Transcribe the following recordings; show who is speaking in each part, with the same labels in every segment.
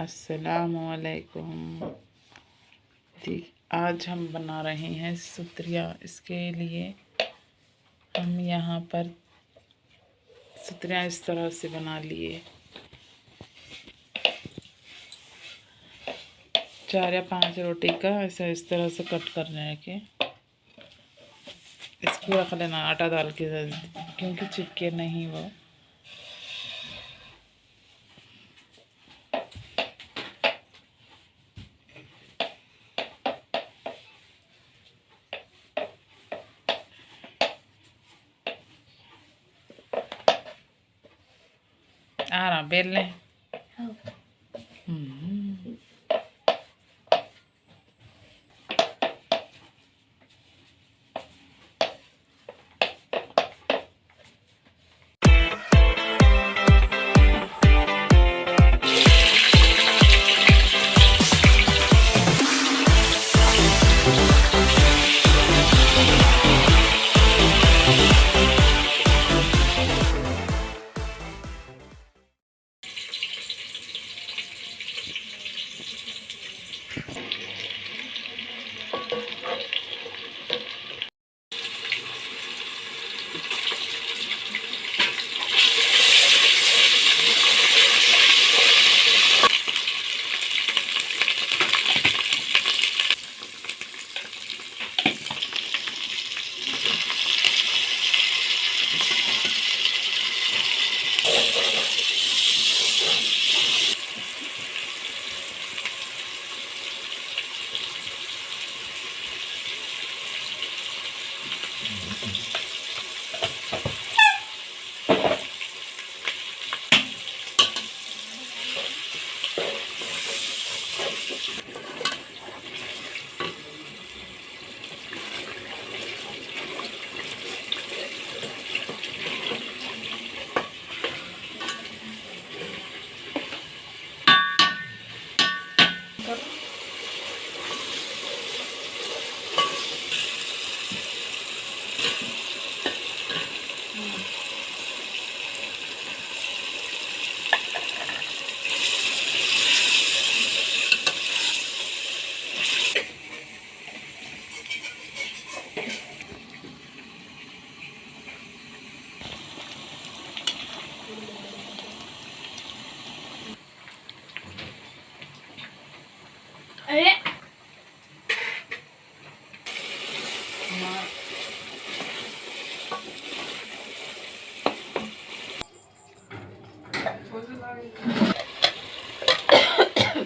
Speaker 1: अस्सलामुअलैकुम। ठीक, आज हम बना रहे हैं सुत्रिया। इसके लिए हम यहाँ पर सुत्रिया इस तरह से बना लिए। 4 या 5 रोटी का ऐसा इस तरह से कट करने के इसको रख लेना आटा डाल के, क्योंकि चिपके नहीं वो। आ रहा बेल लें।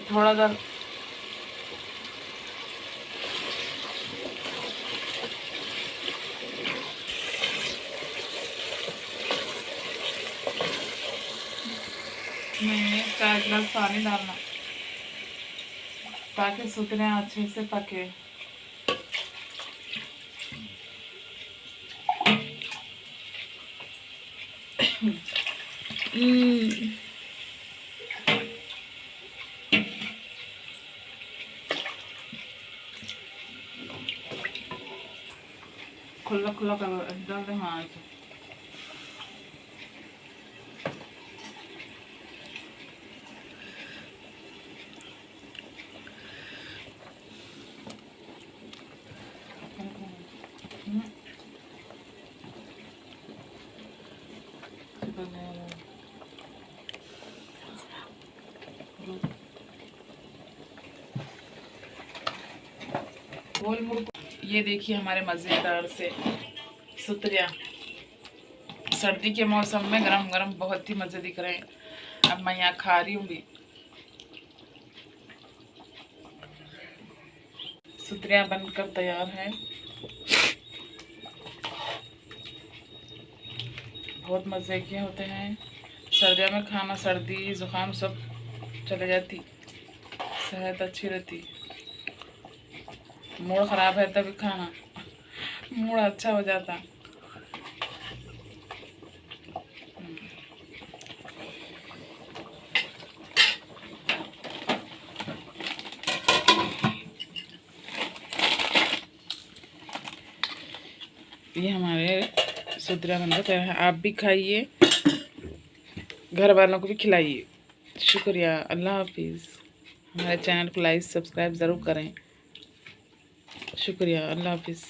Speaker 1: थोड़ा दाल में 4 गिलास पानी डालना ताकि सुत्रियाँ अच्छे से पके। खुला खुला कर डाल दे। हाँ ये देखिए हमारे मज़ेदार से सुत्रिया सर्दी के मौसम में गरम गरम बहुत ही मज़े दिख रहे हैं। अब मैं यहाँ खा रही हूँ भी। सुत्रिया बनकर तैयार है। बहुत मज़े के होते हैं। सर्दियों में खाना सर्दी ज़ुकाम सब चले जाती, सेहत अच्छी रहती। मूड ख़राब है तभी खाना मूड अच्छा हो जाता। ये हमारे सुत्रिया बनकर तैयार है। आप भी खाइए, घर वालों को भी खिलाइए। शुक्रिया। अल्लाह हाफिज़। हमारे चैनल को लाइक सब्सक्राइब ज़रूर करें। शुक्रिया। अल्लाह हाफिज़।